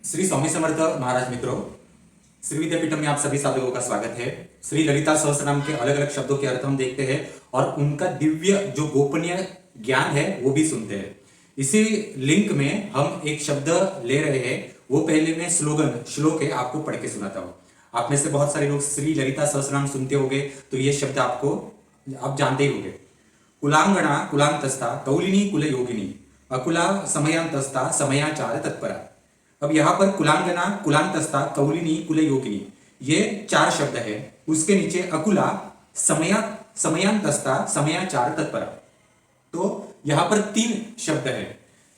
श्री स्वामी समर्थ महाराज मित्रों, श्री विद्यापीठम में आप सभी साधकों का स्वागत है। श्री ललिता सहस्त्रनाम के अलग अलग शब्दों के अर्थ हम देखते हैं और उनका दिव्य जो गोपनीय ज्ञान है वो भी सुनते हैं। इसी लिंक में हम एक शब्द ले रहे हैं, वो पहले मैं श्लोक है आपको पढ़ के सुनाता हूँ। आप में से बहुत सारे लोग श्री ललिता सहस्त्रनाम सुनते होंगे तो ये शब्द आप जानते ही होंगे। कुलांगणा कुलांतस्था कौलिनी कुल योगिनी अकुला समयांतस्था समयाचार तत्परा। अब यहाँ पर कुलांगना कुलांतस्था कौलिनी कुल योगिनी ये चार शब्द है। उसके नीचे अकुला समयांतस्था समयाचार तत्परा। तो यहाँ पर तीन शब्द है।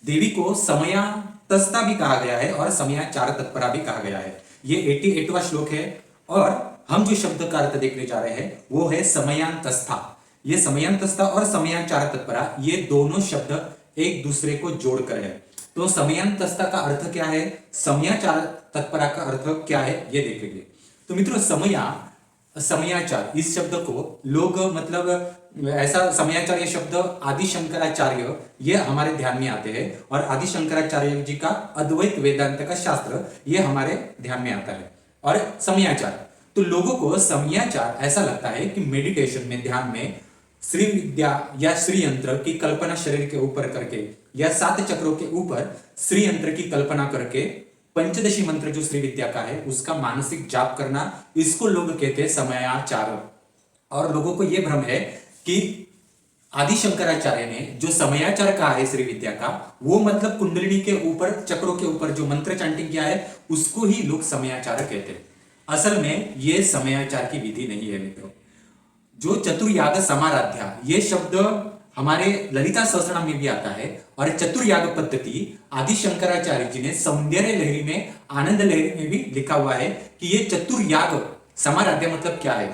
देवी को समयांतस्था भी कहा गया है और समयाचार तत्परा भी कहा गया है। ये 88वां श्लोक है और हम जो शब्द का अर्थ देखने जा रहे हैं वो है समयांतस्था। ये समयांतस्था और समयाचार तत्परा ये दोनों शब्द एक दूसरे को जोड़कर है। तो समयांतस्था का अर्थ क्या है, समयाचार तत्परा का अर्थ क्या है, ये देखेंगे। तो मित्रों समयाचार इस शब्द को लोग मतलब ऐसा समयाचार ये शब्द आदि शंकराचार्य ये हमारे ध्यान में आते हैं और आदि शंकराचार्य जी का अद्वैत वेदांत का शास्त्र ये हमारे ध्यान में आता है। और समयाचार तो लोगों को समयाचार ऐसा लगता है कि मेडिटेशन में ध्यान में श्री विद्या या श्री यंत्र की कल्पना शरीर के ऊपर करके या 7 चक्रों के ऊपर श्री यंत्र की कल्पना करके पंचदशी मंत्र जो श्री विद्या का है उसका मानसिक जाप करना, इसको लोग कहते हैं समयाचार। और लोगों को यह भ्रम है कि आदि शंकराचार्य ने जो समयाचार कहा है श्री विद्या का वो मतलब कुंडलिनी के ऊपर चक्रों के ऊपर जो मंत्र चांटिंग किया है उसको ही लोग समयाचार कहते हैं। असल में ये समयाचार की विधि नहीं है मित्रों। जो चतुर्याग समाराध्या ये शब्द हमारे ललिता सहस्त्रनाम में भी आता है और चतुर्याग पद्धति आदि शंकराचार्य जी ने सौंदर्य लहरी में आनंद लहरी में भी लिखा हुआ है कि ये चतुर्याग समाराध्या मतलब क्या है।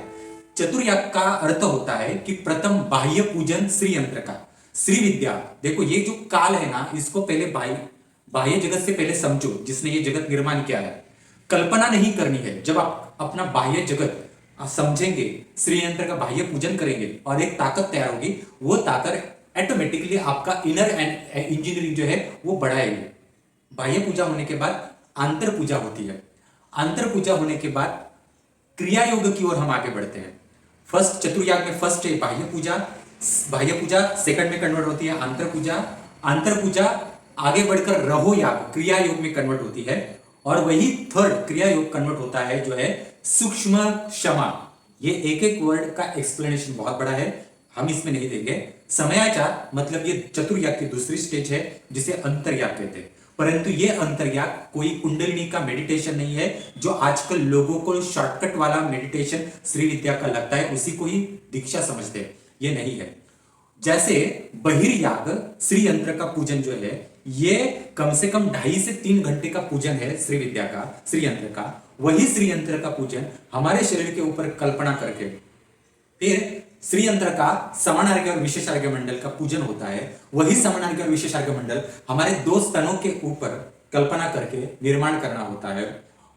चतुर्याग का अर्थ होता है कि प्रथम बाह्य पूजन श्री यंत्र का, श्री विद्या। देखो ये जो काल है ना इसको पहले बाह्य जगत से पहले समझो, जिसने ये जगत निर्माण किया है। कल्पना नहीं करनी है। जब आप अपना बाह्य जगत समझेंगे, श्री यंत्र का बाह्य पूजन करेंगे और एक ताकत तैयार होगी, वो ताकत ऑटोमेटिकली आपका इनर इंजीनियरिंग जो है वो बढ़ाएगी। बाह्य पूजा होने के बाद आंतर पूजा होती है। आंतर पूजा होने के बाद क्रिया योग की ओर हम आगे बढ़ते हैं। फर्स्ट चतुर्याग में फर्स्ट है बाह्य पूजा, बाह्य पूजा सेकंड में कन्वर्ट होती है आंतर पूजा आगे बढ़कर रहो याग क्रिया योग में कन्वर्ट होती है और वही थर्ड क्रिया योग कन्वर्ट होता है जो है सूक्ष्म क्षमा। ये एक एक वर्ड का एक्सप्लेनेशन बहुत बड़ा है, हम इसमें नहीं देंगे। समयाचार मतलब ये चतुर्याग की दूसरी स्टेज है जिसे अंतर्याग कहते हैं। परंतु ये अंतर्याग कोई कुंडलिनी का मेडिटेशन नहीं है जो आजकल लोगों को शॉर्टकट वाला मेडिटेशन श्री विद्या का लगता है, उसी को ही दीक्षा समझते हैं। ये नहीं है। जैसे बहिर्याग श्री यंत्र का पूजन जो है ये कम से कम 2.5 से 3 घंटे का पूजन है श्री विद्या का, श्री यंत्र का। वही श्री यंत्र का पूजन हमारे शरीर के ऊपर कल्पना करके फिर श्री यंत्र का समानार्घ्य और विशेषार्घ्य मंडल का पूजन होता है। वही समानार्घ्य और विशेषार्घ्य मंडल हमारे 2 स्तनों के ऊपर कल्पना करके निर्माण करना होता है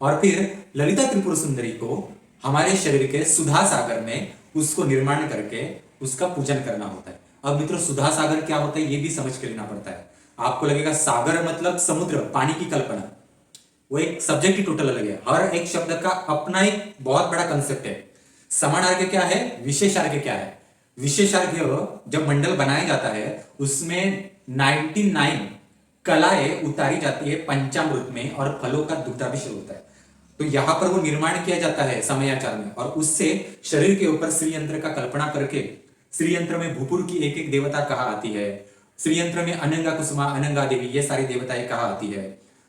और फिर ललिता त्रिपुर सुंदरी को हमारे शरीर के सुधा सागर में उसको निर्माण करके उसका पूजन करना होता है। अब मित्रों सुधा सागर क्या होता है ये भी समझ के लेना पड़ता है। आपको लगेगा सागर मतलब समुद्र, पानी की कल्पना, वो एक सब्जेक्ट ही टोटल अलग है। हर एक शब्द का अपना एक बहुत बड़ा कंसेप्ट है। समानार्घ्य क्या है, विशेषार्घ्य क्या है। विशेषार्घ्य जब मंडल बनाया जाता है उसमें 99 कलाएं उतारी जाती है पंचामृत में और फलों का दुग्धाभिषेक होता है। तो यहां पर वो निर्माण किया जाता है समयाचार में और उससे शरीर के ऊपर श्री यंत्र का कल्पना करके श्री यंत्र में भूपुर की एक एक देवता कहा आती है, श्री यंत्र में अनंगा कुसुमा अनंगा देवी ये सारी देवताएं कहा आती है,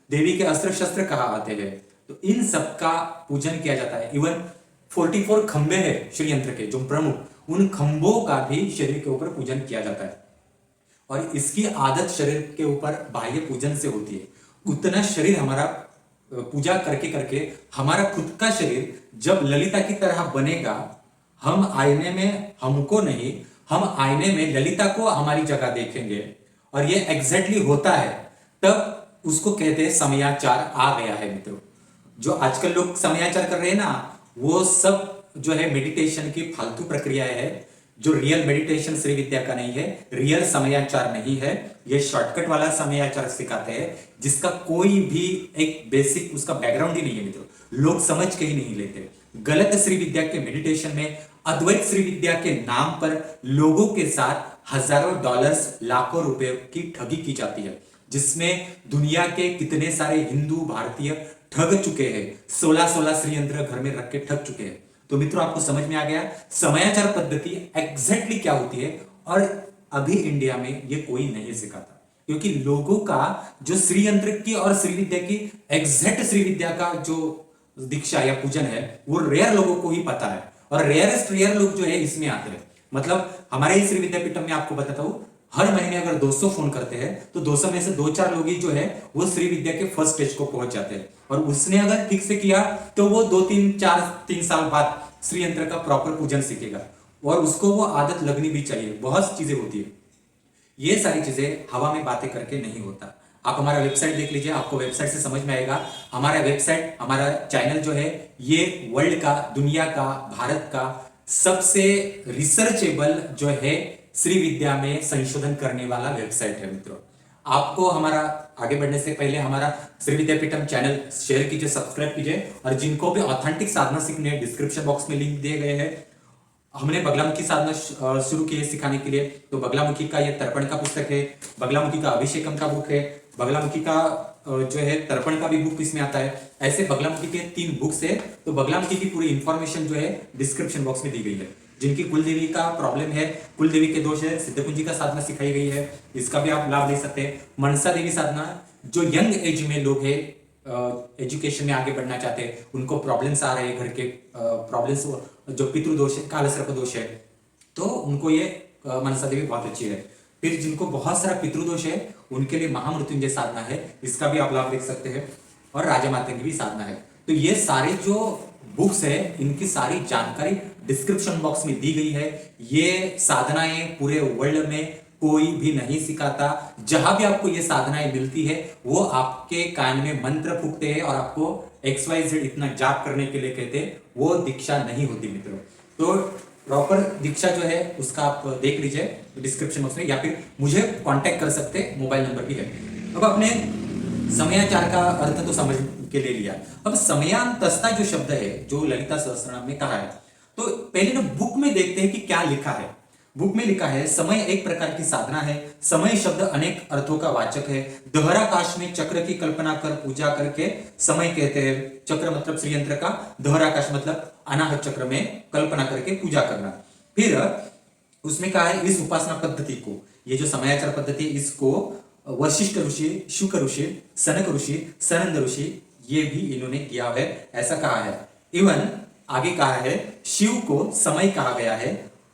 देवी के अस्त्र शस्त्र कहा आते हैं। तो इन सब का पूजन किया जाता है। इवन 44 खंबे हैं श्री यंत्र के जो प्रमुख, उन खंभों का भी शरीर के ऊपर पूजन किया जाता है और इसकी आदत शरीर के ऊपर बाह्य पूजन से होती है। उतना शरीर हमारा पूजा करके करके हमारा खुद का शरीर जब ललिता की तरह बनेगा, हम आईने में हमको नहीं, हम आईने में ललिता को हमारी जगह देखेंगे और ये एग्जैक्टली होता है, तब उसको कहते हैं समयाचार आ गया है मित्रों। जो आजकल लोग समयाचार कर रहे हैं ना वो सब जो है मेडिटेशन की फालतू प्रक्रिया है। जो रियल मेडिटेशन श्री विद्या का नहीं है, रियल समयाचार नहीं है, ये शॉर्टकट वाला समयाचार सिखाते हैं जिसका कोई भी एक बेसिक उसका बैकग्राउंड ही नहीं है मित्रों, लोग समझ के ही नहीं लेते। गलत श्री विद्या के मेडिटेशन में अद्वैत श्री विद्या के नाम पर लोगों के साथ हजारों डॉलर्स लाखों रुपए की ठगी की जाती है, जिसमें दुनिया के कितने सारे हिंदू भारतीय ठग चुके हैं, 16-16 श्रीयंत्र घर में रख के ठग चुके हैं। तो मित्रों आपको समझ में आ गया समयाचार पद्धति एग्जैक्टली क्या होती है, और अभी इंडिया में ये कोई नहीं सिखाता, क्योंकि लोगों का जो श्रीयंत्र की और श्री विद्या की एग्जैक्ट श्री विद्या का जो दीक्षा या पूजन है वो रेयर लोगों को ही पता है, और रेयरेस्ट रेयर लोग जो है इसमें आते हैं। मतलब हमारे श्री विद्यापीठम में आपको बताता हूं, हर महीने अगर 200 फोन करते हैं तो 200 में से 2-4 लोग ही जो है वो श्री विद्या के फर्स्ट स्टेज को पहुंच जाते हैं, और उसने अगर ठीक से किया तो वो 2-3 साल बाद श्री यंत्र का प्रॉपर पूजन सीखेगा, और उसको वो आदत लगनी भी चाहिए। बहुत चीजें होती है, ये सारी चीजें हवा में बातें करके नहीं होता। आप हमारा वेबसाइट देख लीजिए, आपको वेबसाइट से समझ में आएगा। हमारा वेबसाइट, हमारा चैनल जो है ये वर्ल्ड का, दुनिया का, भारत का सबसे रिसर्चेबल जो है श्री विद्या में संशोधन करने वाला वेबसाइट है मित्रों। आपको हमारा आगे बढ़ने से पहले हमारा श्री विद्यापीठम चैनल शेयर कीजिए, सब्सक्राइब कीजिए, और जिनको भी ऑथेंटिक साधना सीखने हैं डिस्क्रिप्शन बॉक्स में लिंक दिए गए हैं। हमने बगलामुखी साधना शुरू की है सिखाने के लिए, तो बगलामुखी का ये तर्पण का पुस्तक है, बगलामुखी का अभिषेकम का बुक है, बगलामुखी का जो है तर्पण का भी बुक इसमें आता है। ऐसे बगलामुखी के 3 बुक्स है, तो बगलामुखी की पूरी इंफॉर्मेशन जो है डिस्क्रिप्शन बॉक्स में दी गई है। जिनकी कुलदेवी का प्रॉब्लम है, कुलदेवी के दोष है, सिद्धकुंजी का साधना सिखाई गई है, इसका भी आप लाभ ले सकते हैं। मनसा देवी साधना, जो यंग एज में लोग है एजुकेशन में आगे बढ़ना चाहते हैं, उनको प्रॉब्लम्स आ रहे हैं, घर के प्रॉब्लम्स, जो पितृदोष है, काल सर्प दोष है, तो उनको ये मनसा देवी बहुत अच्छी है। फिर जिनको बहुत सारा पितृदोष है उनके लिए महामृत्युंजय साधना है, इसका भी आप लाभ देख सकते हैं, और राजा माता की भी साधना है। तो ये सारे जो बुक्स है इनकी सारी जानकारी डिस्क्रिप्शन बॉक्स में दी गई है। ये साधनाएं पूरे वर्ल्ड में कोई भी नहीं सिखाता। जहां भी आपको ये साधनाएं मिलती है वो आपके कान में मंत्र फूकते हैं और आपको XYZ इतना जाप करने के लिए कहते हैं, वो दीक्षा नहीं होती मित्रों। तो प्रॉपर दीक्षा जो है उसका आप देख लीजिए डिस्क्रिप्शन बॉक्स में, या फिर मुझे कांटेक्ट कर सकते हैं, मोबाइल नंबर भी है। अब अपने समयाचार का अर्थ तो समझ के ले लिया, अब समयांतस्ता जो शब्द है जो ललिता सहस्त्रनाम में कहा है, तो पहले ना बुक में देखते हैं कि क्या लिखा है। बुक में लिखा है समय एक प्रकार की साधना है, समय शब्द अनेक अर्थों का वाचक है, दहराकाश में चक्र की कल्पना कर पूजा करके समय कहते हैं। चक्र मतलब श्रीयंत्र का, दहराकाश मतलब अनाहत चक्र में कल्पना करके पूजा करना। फिर उसमें कहा है इस उपासना पद्धति को, ये जो समयाचार पद्धति है इसको वशिष्ठ ऋषि, शुक ऋषि, सनक ऋषि, सनंद ऋषि ये भी इन्होंने किया है, ऐसा कहा है। इवन आगे कहा है शिव को समय कहा गया है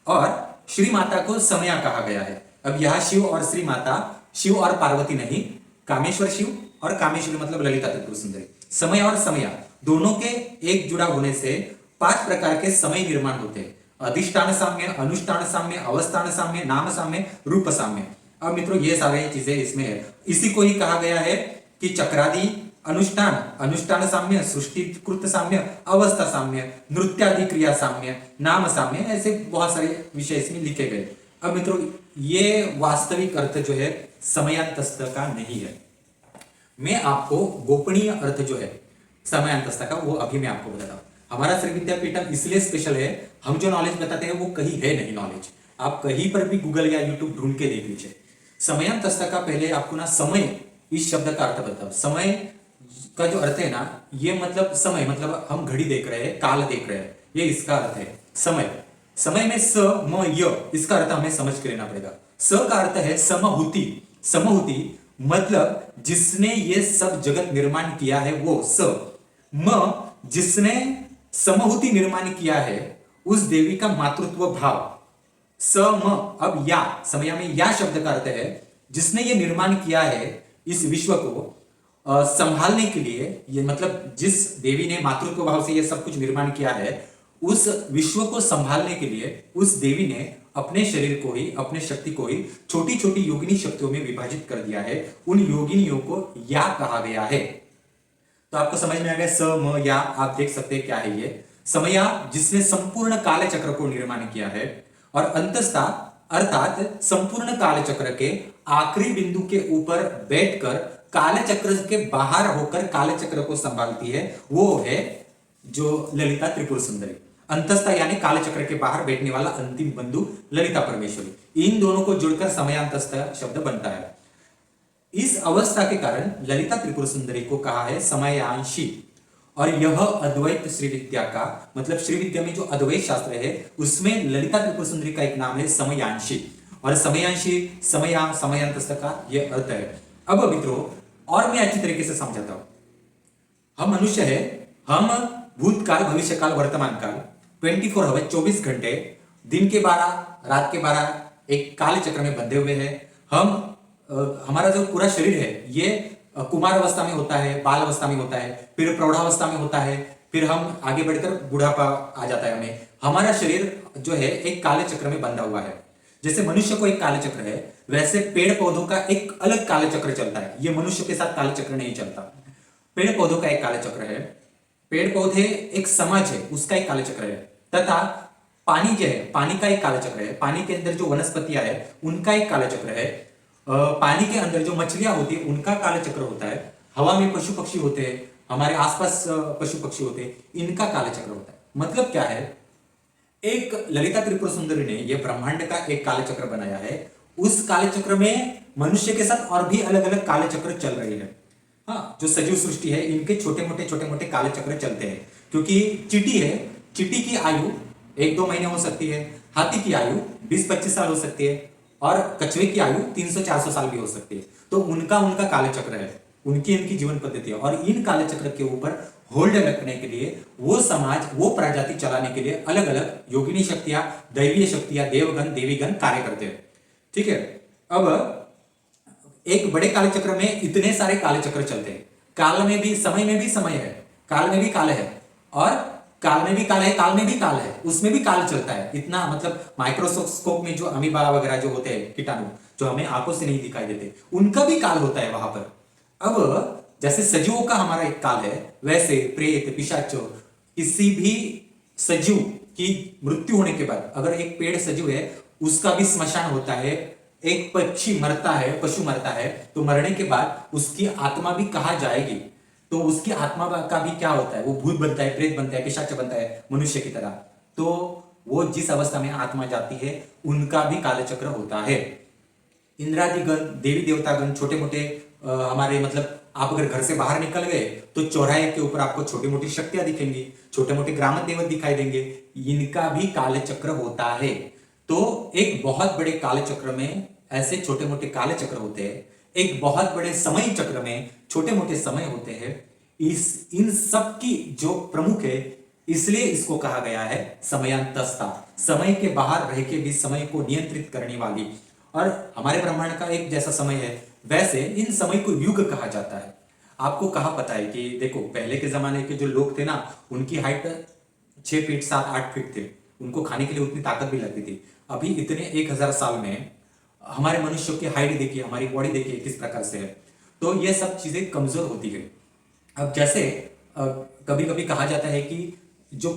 और श्री माता को समया कहा गया है। अब यह शिव और श्री माता, शिव और पार्वती नहीं, कामेश्वर शिव और कामेश्वरी मतलब ललिता त्रिपुर सुंदरी, समय और समया दोनों के एक जुड़ा होने से 5 प्रकार के समय निर्माण होते हैं। अधिष्ठान साम्य, अनुष्ठान साम्य, अवस्थान साम्य, नाम साम्य, रूप साम्य। अब मित्रों ये सारी चीजें इसमें है, इसी को ही कहा गया है कि चक्रादि अनुष्ठान, अनुष्ठान साम्य, सृष्टिकृत साम्य, अवस्था साम्य, नृत्यादि क्रिया साम्य, नाम साम्य, ऐसे बहुत सारे विषय इसमें लिखे गए। अब मित्रों ये वास्तविक अर्थ जो है समयांतस्थ का नहीं है। मैं आपको गोपनीय अर्थ जो है समयांतस्थ का वो अभी मैं आपको बताता हूं। हमारा श्री विद्यापीठम इसलिए स्पेशल है, हम जो नॉलेज बताते हैं वो कहीं है नहीं नॉलेज, आप कहीं पर भी गूगल या यूट्यूब ढूंढ के देख लीजिए। समयांतस्थ का पहले आपको ना समय इस शब्द का अर्थ बताओ। समय का जो अर्थ है ना, ये मतलब समय मतलब हम घड़ी देख रहे हैं, काल देख रहे हैं, ये इसका अर्थ है समय। समय में स म य इसका अर्थ हमें समझ के लेना पड़ेगा। स का अर्थ है समहुति, समहुति मतलब जिसने ये सब जगत निर्माण किया है वो स। म जिसने समहुति निर्माण किया है उस देवी का मातृत्व भाव स म। अब या समय में या शब्द का अर्थ है जिसने ये निर्माण किया है इस विश्व को संभालने के लिए, ये मतलब जिस देवी ने मातृत्व भाव से ये सब कुछ निर्माण किया है उस विश्व को संभालने के लिए उस देवी ने अपने शरीर को ही, अपने शक्ति को ही छोटी छोटी योगिनी शक्तियों में विभाजित कर दिया है। उन योगिनियों को या कहा गया है। तो आपको समझ में आ गया स म या, आप देख सकते हैं क्या है ये। समया जिसने संपूर्ण काल चक्र को निर्माण किया है, और अंतस्था अर्थात संपूर्ण कालचक्र के आखिरी बिंदु के ऊपर बैठकर कालचक्र के बाहर होकर कालचक्र को संभालती है, वो है जो ललिता त्रिपुर सुंदरी। अंतस्था यानी कालचक्र के बाहर बैठने वाला अंतिम बिंदु ललिता परमेश्वरी। इन दोनों को जुड़कर समयांतस्थ शब्द बनता है। इस अवस्था के कारण ललिता त्रिपुर सुंदरी को कहा है समयांशी। और यह अद्वैत श्री विद्या का मतलब श्री विद्या में जो अद्वैत शास्त्र है उसमें ललिता त्रिपुर सुंदरी का एक नाम है समयांशी। और समयांशी समयांतस्थ का यह अर्थ है। अब मित्रों और मैं अच्छी तरीके से समझाता हूं। हम मनुष्य है, हम भूतकाल भविष्यकाल वर्तमान काल 24 आवर 24 घंटे दिन के 12 रात के 12 एक काल चक्र में बंधे हुए हैं। हम हमारा जो पूरा शरीर है ये कुमार अवस्था में होता है, बाल अवस्था में होता है, फिर प्रौढ़ावस्था में होता है, फिर हम आगे बढ़कर बुढ़ापा आ जाता है हमें। हमारा शरीर जो है एक काले चक्र में बंधा हुआ है। जैसे मनुष्य को एक काले चक्र है वैसे पेड़ पौधों का एक अलग काले चक्र चलता है। ये मनुष्य के साथ काले चक्र नहीं चलता। पेड़ पौधों का एक काले चक्र है, पेड़ पौधे एक समाज है उसका एक काले चक्र है, तथा पानी जो है पानी का एक काले चक्र है। पानी के अंदर जो वनस्पतियां है उनका एक काले चक्र है। पानी के अंदर जो मछलियां होती है उनका काले चक्र होता है। हवा में पशु पक्षी होते हैं, हमारे आसपास पशु पक्षी होते हैं, इनका काले चक्र होता है। मतलब क्या है, एक ललिता त्रिपुर सुंदरी ने यह ब्रह्मांड का एक काले चक्र बनाया है। उस काले चक्र में मनुष्य के साथ और भी अलग अलग काले चक्र चल रहे हैं। हाँ, जो सजीव सृष्टि है इनके छोटे मोटे काले चक्र चलते हैं। क्योंकि चींटी है, चींटी की आयु 1-2 महीने हो सकती है, हाथी की आयु 20-25 साल हो सकती है, और कछुए की आयु 300-400 साल भी हो सकती है। तो उनका काले चक्र है, उनकी इनकी जीवन पद्धति है। और इन काले चक्र के ऊपर होल्ड रखने के लिए वो समाज वो प्रजाति चलाने के लिए अलग अलग योगिनी शक्तियां, दैवीय शक्तियां, देवगण देवीगण कार्य करते हैं। ठीक है। अब एक बड़े काल चक्र में इतने सारे काले चक्र चलते हैं। काल में भी समय है, काल में भी काल है, और काल में भी काल है, काल में भी काल है, उसमें भी काल चलता है। इतना मतलब माइक्रोस्कोप में जो अमीबा वगैरह जो होते हैं कीटाणु जो हमें आंखों से नहीं दिखाई देते उनका भी काल होता है वहां पर। अब जैसे सजीवों का हमारा एक काल है वैसे प्रेत पिशाच किसी भी सजीव की मृत्यु होने के बाद, अगर एक पेड़ सजीव है उसका भी श्मशान होता है। एक पक्षी मरता है, पशु मरता है, तो मरने के बाद उसकी आत्मा भी कहाँ जाएगी, तो उसकी आत्मा का भी क्या होता है, वो भूत बनता है, प्रेत बनता है, पिशाच बनता है मनुष्य की तरह। तो वो जिस अवस्था में आत्मा जाती है उनका भी कालचक्र होता है। इंद्रादिगण देवी देवतागण छोटे मोटे हमारे मतलब आप अगर घर से बाहर निकल गए तो चौराहे के ऊपर आपको छोटी मोटी शक्तियां दिखेंगी, छोटे मोटे ग्राम देवत दिखाई देंगे, इनका भी कालचक्र होता है। तो एक बहुत बड़े कालचक्र में ऐसे छोटे मोटे कालचक्र होते हैं, एक बहुत बड़े समय चक्र में छोटे मोटे समय होते हैं। इन सब की जो प्रमुख है इसलिए इसको कहा गया है समयांतस्था, समय के बाहर रह के भी समय को नियंत्रित करने वाली। और हमारे ब्रह्मांड का एक जैसा समय है वैसे इन समय को युग कहा जाता है। आपको कहाँ पता है कि देखो पहले के जमाने के जो लोग थे ना उनकी हाइट 6 फीट 7-8 फीट थे, उनको खाने के लिए उतनी ताकत भी लगती थी। अभी इतने 1000 साल में हमारे मनुष्यों की हाइट देखिए, हमारी बॉडी देखिए किस प्रकार से है। तो ये सब चीजें कमजोर होती है। अब जैसे कभी कभी कहा जाता है कि जो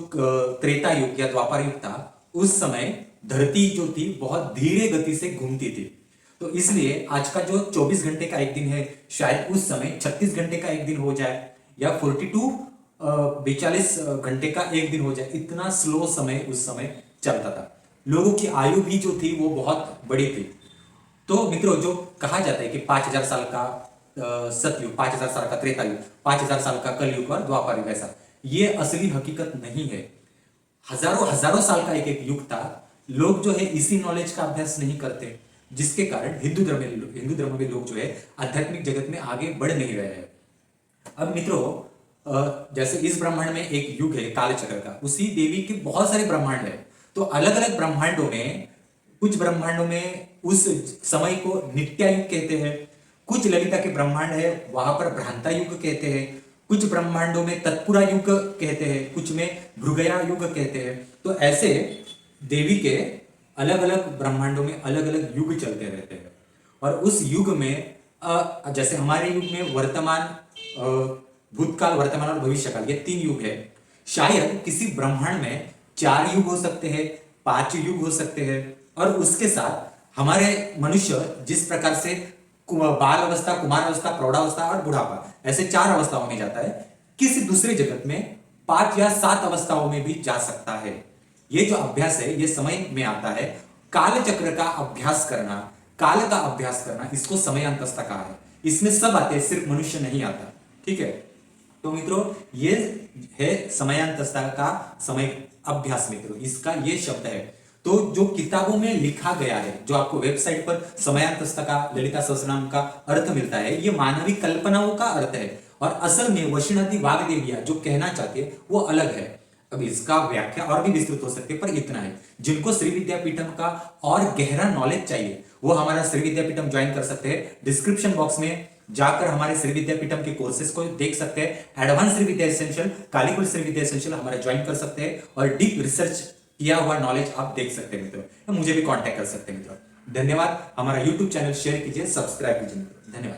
त्रेता युग या द्वापर युग था उस समय धरती जो थी बहुत धीरे गति से घूमती थी। तो इसलिए आज का जो 24 घंटे का एक दिन है शायद उस समय 36 घंटे का एक दिन हो जाए, या 42 घंटे का एक दिन हो जाए। इतना स्लो समय उस समय चलता था। लोगों की आयु भी जो थी वो बहुत बड़ी थी। तो मित्रों जो कहा जाता है कि 5000 साल का सतयुग, 5000 साल का त्रेता युग, 5000 साल का कलयुग और द्वापर युग, ऐसा ये असली हकीकत नहीं है। हजारों साल का एक युग था। लोग जो है इसी नॉलेज का अभ्यास नहीं करते, जिसके कारण हिंदू धर्म में लोग जो है आध्यात्मिक जगत में आगे बढ़ नहीं रहे हैं। अब मित्रों जैसे इस ब्रह्मांड में एक युग है कालचक्र का, उसी देवी के बहुत सारे ब्रह्मांड है। तो अलग अलग ब्रह्मांडों में, कुछ ब्रह्मांडों में उस समय को नित्यायुग कहते हैं, कुछ ललिता के ब्रह्मांड है वहां पर भ्रांता युग कहते हैं, कुछ ब्रह्मांडों में तत्पुरा युग कहते हैं, कुछ में भृगया युग कहते हैं। तो ऐसे देवी के अलग अलग ब्रह्मांडों में अलग अलग युग चलते रहते हैं। और उस युग में जैसे हमारे युग में वर्तमान, भूतकाल, वर्तमान और भविष्यकाल, ये 3 युग है। शायद किसी ब्रह्मांड में 4 युग हो सकते हैं, 5 युग हो सकते हैं, और उसके साथ हमारे मनुष्य जिस प्रकार से बाल अवस्था, कुमार अवस्था, प्रौढ़ावस्था और बुढ़ापा, ऐसे 4 अवस्थाओं में जाता है, किसी दूसरे जगत में 5 या 7 अवस्थाओं में भी जा सकता है। ये जो अभ्यास है ये समय में आता है। काल चक्र का अभ्यास करना, काल का अभ्यास करना, इसको समयांतस्था कहा है। इसमें सब आते हैं, सिर्फ मनुष्य नहीं आता। ठीक है, तो मित्रों ये है समयांतस्था का समय अभ्यास। मित्रों इसका ये शब्द है। तो जो किताबों में लिखा गया है, जो आपको वेबसाइट पर समयांतस्था का ललिता सहस्रनाम का अर्थ मिलता है, ये मानवी कल्पनाओं का अर्थ है, और असल में वैष्णवी वाग्देविया जो कहना चाहते हैं वो अलग है। अब इसका व्याख्या और भी विस्तृत हो सकती है, पर इतना है। जिनको श्री विद्यापीठम का और गहरा नॉलेज चाहिए वो हमारा श्री विद्यापीठम ज्वाइन कर सकते हैं। डिस्क्रिप्शन बॉक्स में जाकर हमारे श्री विद्यापीठम के कोर्सेज को देख सकते हैं। एडवांस श्री विद्या एसेंशियल, कालीकुल श्री विद्या एसेंशियल हमारा ज्वाइन कर सकते हैं, और डीप रिसर्च किया हुआ नॉलेज आप देख सकते हैं मित्रों। तो मुझे भी कांटेक्ट कर सकते हैं मित्रों। धन्यवाद। हमारा यूट्यूब चैनल शेयर कीजिए, सब्सक्राइब कीजिए मित्रों। धन्यवाद।